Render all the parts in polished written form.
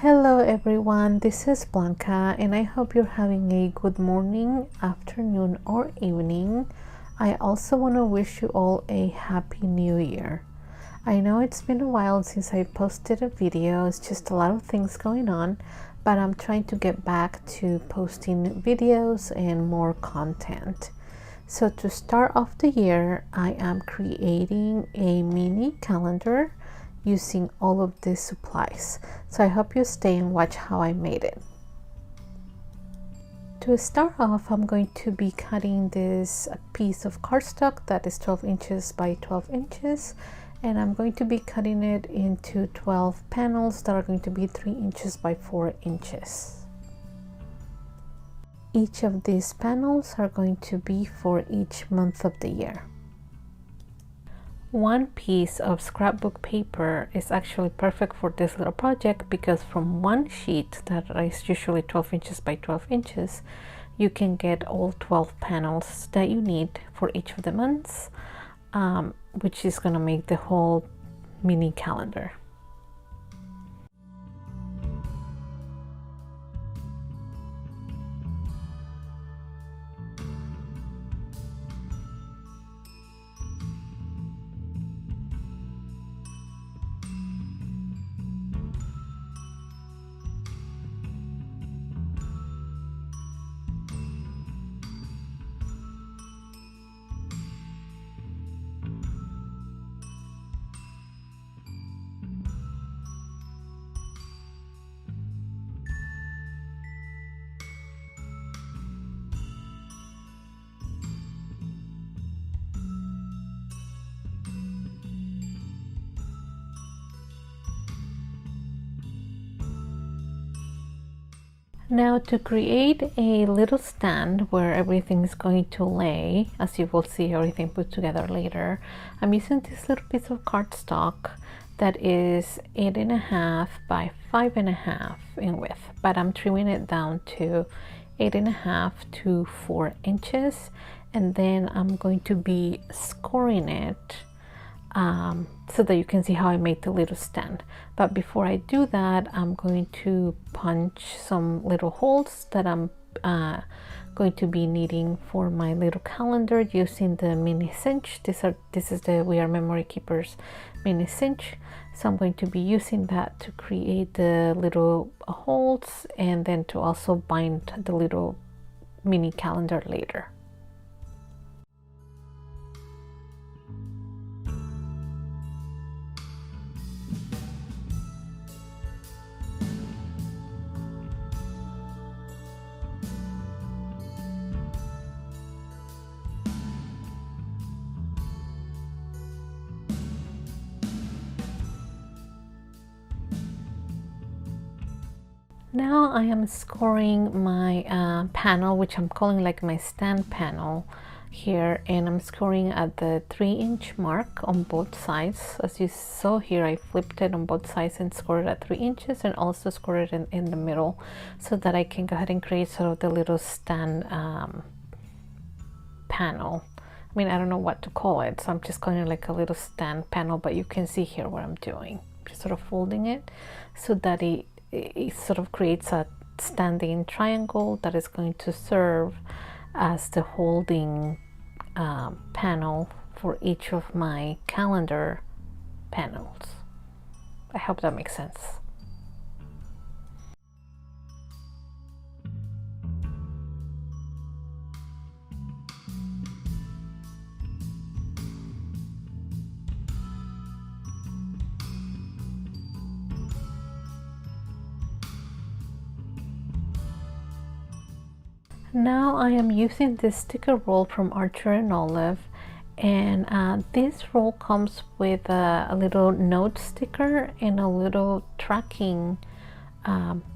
Hello everyone, this is Blanca and I hope you're having a good morning, afternoon or evening. I also want to wish you all a happy new year. I know it's been a while since I posted a video, it's just a lot of things going on, but I'm trying to get back to posting videos and more content. So to start off the year, I am creating a mini calendar using all of these supplies. So I hope you stay and watch how I made it. To start off, I'm going to be cutting this piece of cardstock that is 12 inches by 12 inches, and I'm going to be cutting it into 12 panels that are going to be 3 inches by 4 inches. Each of these panels are going to be for each month of the year. One piece of scrapbook paper is actually perfect for this little project because from one sheet that is usually 12 inches by 12 inches, you can get all 12 panels that you need for each of the months, which is going to make the whole mini calendar. Now to create a little stand where everything is going to lay, as you will see everything put together later, I'm using this little piece of cardstock that is 8.5 by 5.5 in width, but I'm trimming it down to 8.5 to 4 inches, and then I'm going to be scoring it so that you can see how I made the little stand. But before I do that, I'm going to punch some little holes that I'm going to be needing for my little calendar using the mini cinch. This is the We Are Memory Keepers mini cinch. So I'm going to be using that to create the little holes and then to also bind the little mini calendar later. Now I am scoring my panel, which I'm calling like my stand panel here, and I'm scoring at the 3-inch mark on both sides. As you saw here, I flipped it on both sides and scored it at 3 inches, and also scored it in the middle so that I can go ahead and create sort of the little stand panel. I mean, I don't know what to call it, so I'm just calling it like a little stand panel, but you can see here what I'm doing. Just sort of folding it so that it sort of creates a standing triangle that is going to serve as the holding panel for each of my calendar panels. I hope that makes sense. Now I am using this sticker roll from Archer and Olive, and this roll comes with a little note sticker and a little tracking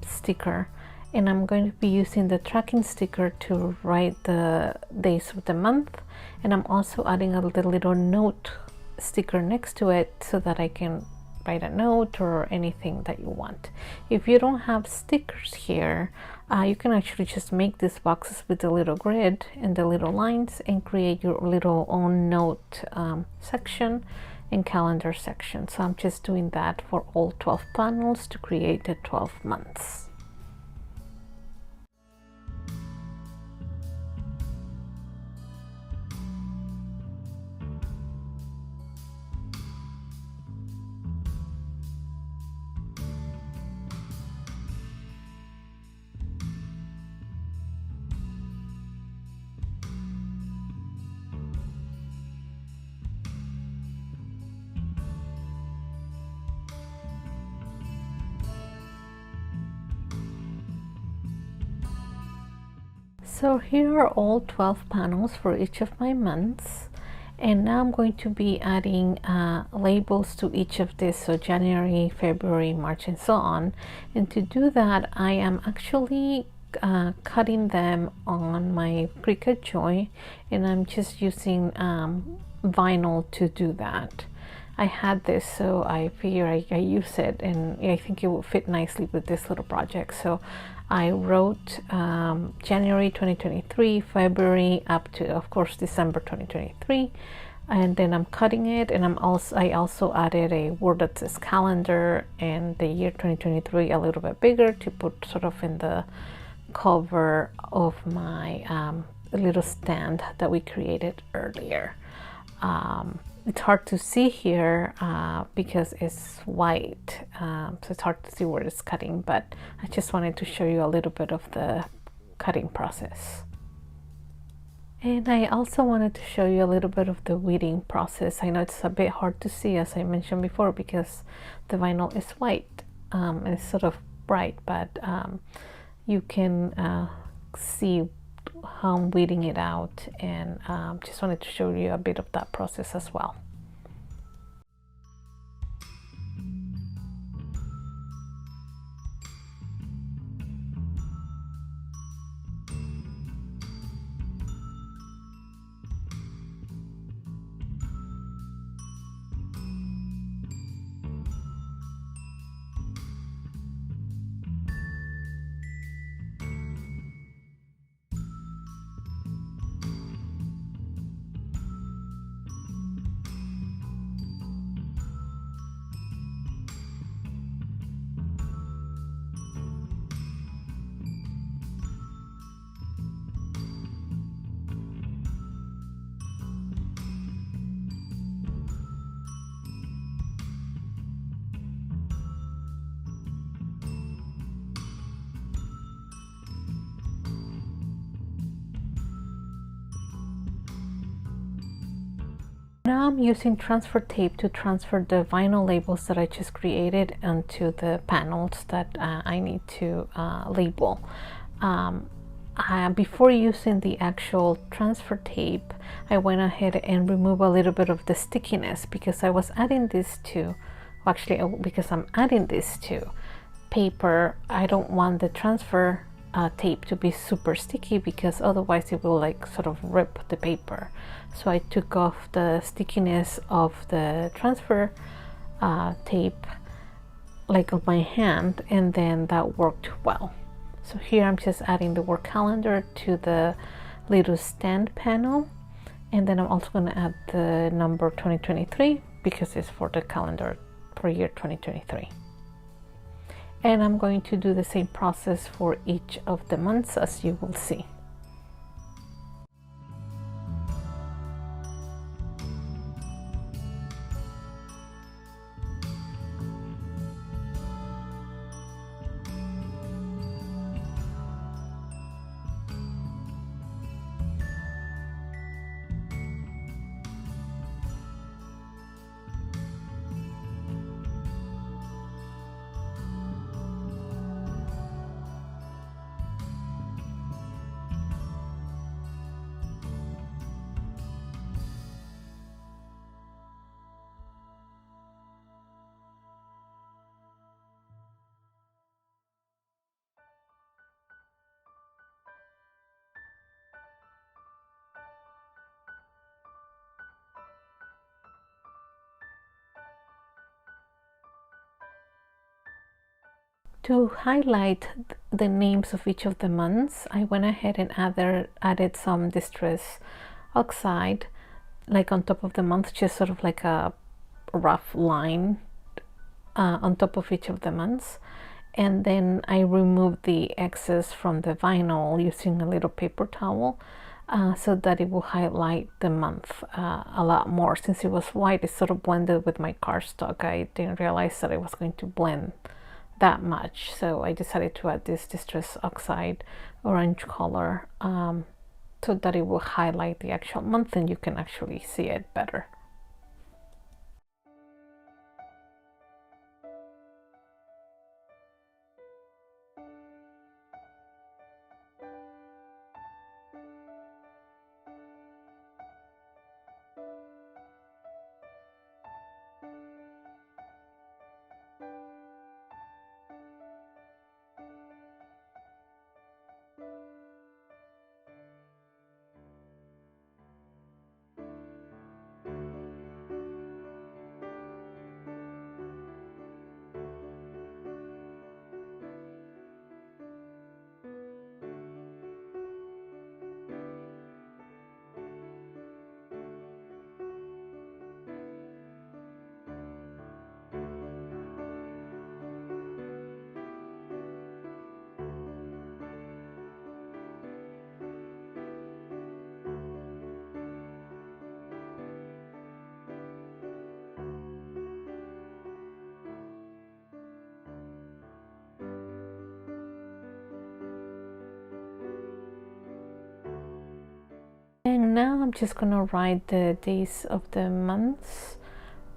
sticker, and I'm going to be using the tracking sticker to write the days of the month, and I'm also adding a little note sticker next to it so that I can write a note or anything that you want. If you don't have stickers here, you can actually just make these boxes with the little grid and the little lines and create your little own note section and calendar section. So I'm just doing that for all 12 panels to create the 12 months. So here are all 12 panels for each of my months, and now I'm going to be adding labels to each of these, so January, February, March, and so on. And to do that, I am actually cutting them on my Cricut Joy, and I'm just using vinyl to do that. I had this, so I figure I use it, and I think it will fit nicely with this little project. So I wrote January 2023, February up to, of course, December 2023, and then I'm cutting it, and I also added a word that says calendar and the year 2023 a little bit bigger to put sort of in the cover of my little stand that we created earlier. It's hard to see here because it's white, so it's hard to see where it's cutting, but I just wanted to show you a little bit of the cutting process. And I also wanted to show you a little bit of the weeding process. I know it's a bit hard to see, as I mentioned before, because the vinyl is white and it's sort of bright, but you can see how I'm weeding it out, and just wanted to show you a bit of that process as well. Now I'm using transfer tape to transfer the vinyl labels that I just created onto the panels that I need to label. Before using the actual transfer tape, I went ahead and removed a little bit of the stickiness because I was adding this to, because I'm adding this to paper. I don't want the transfer tape to be super sticky because otherwise it will like sort of rip the paper. So I took off the stickiness of the transfer tape like on my hand, and then that worked well. So here I'm just adding the word calendar to the little stand panel, and then I'm also going to add the number 2023 because it's for the calendar for year 2023. And I'm going to do the same process for each of the months, as you will see. To highlight the names of each of the months, I went ahead and added some distress oxide like on top of the month, just sort of like a rough line on top of each of the months, and then I removed the excess from the vinyl using a little paper towel so that it will highlight the month a lot more. Since it was white, it sort of blended with my cardstock. I didn't realize that it was going to blend that much, so I decided to add this Distress Oxide orange color so that it will highlight the actual month and you can actually see it better. And now I'm just gonna write the days of the months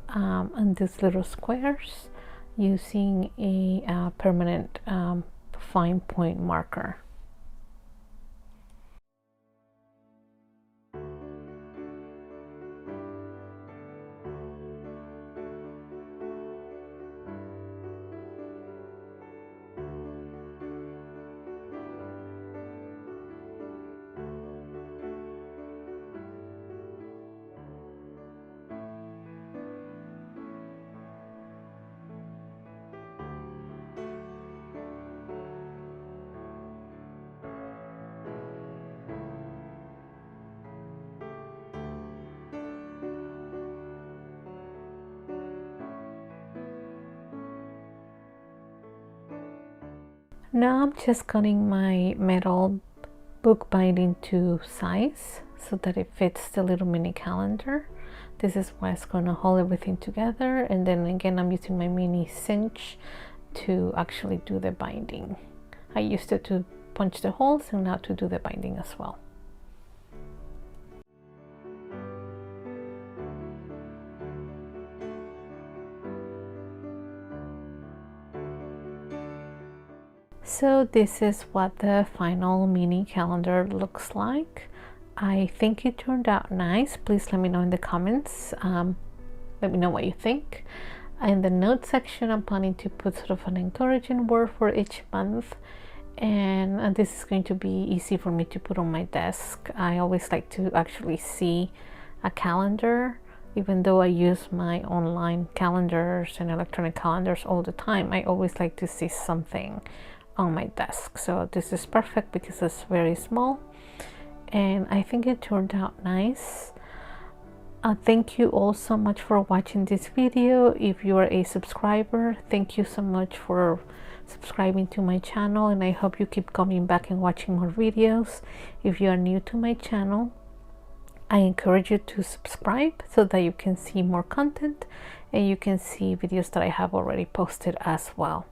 on these little squares using a permanent fine point marker. Now I'm just cutting my metal book binding to size so that it fits the little mini calendar. This is what's going to hold everything together, and then again I'm using my mini cinch to actually do the binding. I used it to punch the holes and now to do the binding as well. So this is what the final mini calendar looks like. I think it turned out nice. Please let me know in the comments. Let me know what you think. In the note section, I'm planning to put sort of an encouraging word for each month, and this is going to be easy for me to put on my desk. I always like to actually see a calendar. Even though I use my online calendars and electronic calendars all the time, I always like to see something on my desk. So this is perfect because it's very small and I think it turned out nice. Thank you all so much for watching this video. If you are a subscriber, thank you so much for subscribing to my channel, and I hope you keep coming back and watching more videos. If you are new to my channel, I encourage you to subscribe so that you can see more content and you can see videos that I have already posted as well.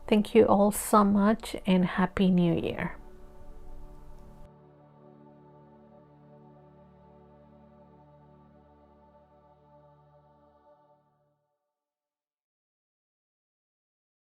Thank you all so much and Happy New Year.